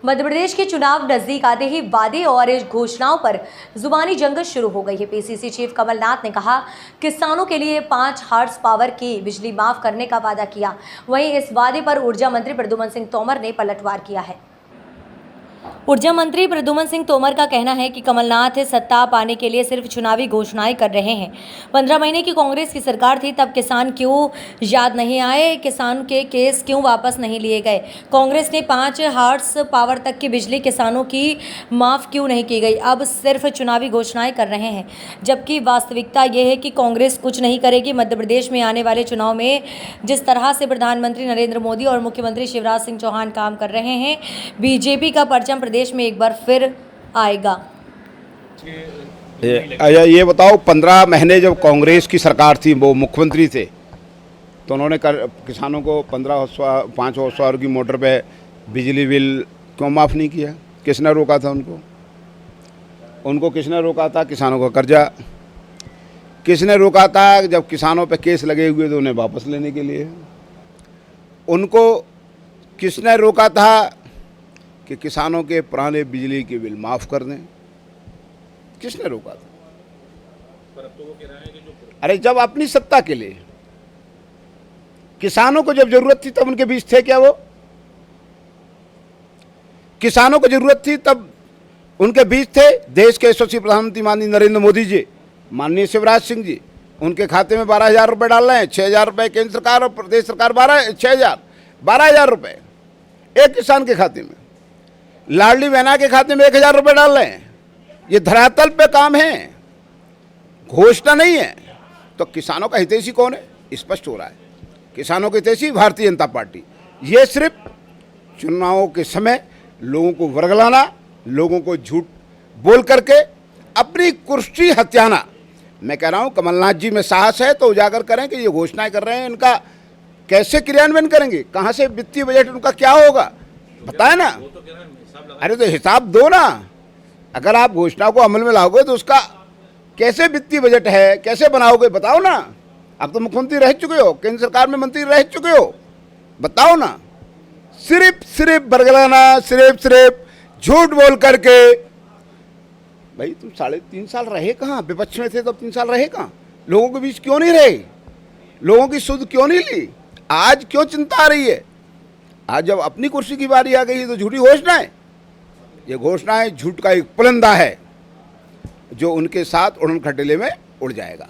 मध्य प्रदेश के चुनाव नजदीक आते ही वादे और घोषणाओं पर जुबानी जंग शुरू हो गई है। पीसीसी चीफ कमलनाथ ने कहा, किसानों के लिए 5 हॉर्स पावर की बिजली माफ करने का वादा किया। वहीं इस वादे पर ऊर्जा मंत्री प्रद्युम्न सिंह तोमर ने पलटवार किया है। ऊर्जा मंत्री प्रद्युम्न सिंह तोमर का कहना है कि कमलनाथ सत्ता पाने के लिए सिर्फ चुनावी घोषणाएं कर रहे हैं। 15 महीने की कांग्रेस की सरकार थी, तब किसान क्यों याद नहीं आए, किसान के केस क्यों वापस नहीं लिए गए, कांग्रेस ने 5 हॉर्स पावर तक की बिजली किसानों की माफ़ क्यों नहीं की गई। अब सिर्फ चुनावी घोषणाएं कर रहे हैं, जबकि वास्तविकता ये है कि कांग्रेस कुछ नहीं करेगी। मध्य प्रदेश में आने वाले चुनाव में जिस तरह से प्रधानमंत्री नरेंद्र मोदी और मुख्यमंत्री शिवराज सिंह चौहान काम कर रहे हैं, बीजेपी का परचम देश में एक बार फिर आएगा। ये बताओ, 15 महीने जब कांग्रेस की सरकार थी, वो मुख्यमंत्री थे, तो उन्होंने किसानों को 5 हॉर्स पावर की मोटर पे बिजली बिल क्यों माफ़ नहीं किया? किसने रोका था उनको किसने रोका था? किसानों का कर्जा किसने रोका था? जब किसानों पे केस लगे हुए तो उन्हें वापस लेने के लिए उनको किसने रोका था कि किसानों के पुराने बिजली के बिल माफ़ कर दें? किसने रोका था? पर अब तो वो कह रहे हैं कि अरे जब अपनी सत्ता के लिए किसानों को जब जरूरत थी तब उनके बीच थे क्या? वो किसानों को जरूरत थी तब उनके बीच थे। देश के यशस्वी प्रधानमंत्री माननीय नरेंद्र मोदी जी, माननीय शिवराज सिंह जी, उनके खाते में 12,000 रुपये डाल रहे हैं। 6,000 रुपये केंद्र सरकार और प्रदेश सरकार 12,000 रुपये एक किसान के खाते में। लाडली बहना के खाते में 1,000 रुपये डाल रहे हैं। ये धरातल पे काम है, घोषणा नहीं है। तो किसानों का हितैषी कौन है? स्पष्ट हो रहा है, किसानों के हितैषी भारतीय जनता पार्टी। ये सिर्फ चुनावों के समय लोगों को वर्गलाना, लोगों को झूठ बोल करके अपनी कुर्सी हत्याना। मैं कह रहा हूँ, कमलनाथ जी में साहस है तो उजागर करें कि ये घोषणाएं कर रहे हैं, इनका कैसे क्रियान्वयन करेंगे, कहाँ से वित्तीय बजट उनका क्या होगा, बताए ना। अरे तो हिसाब दो ना। अगर आप घोषणा को अमल में लाओगे तो उसका कैसे वित्तीय बजट है, कैसे बनाओगे, बताओ ना। आप तो मुख्यमंत्री रह चुके हो, केंद्र सरकार में मंत्री रह चुके हो, बताओ ना। सिर्फ बरगलाना, सिर्फ झूठ बोल करके। भाई तुम 3.5 साल रहे कहाँ? विपक्ष में थे तो 3 साल रहे कहाँ? लोगों के बीच क्यों नहीं रहे? लोगों की सुध क्यों नहीं ली? आज क्यों चिंता आ रही है? आज जब अपनी कुर्सी की बारी आ गई है तो झूठी घोषणा है। ये घोषणा है, झूठ का एक पुलंदा है जो उनके साथ उड़न खटेले में उड़ जाएगा।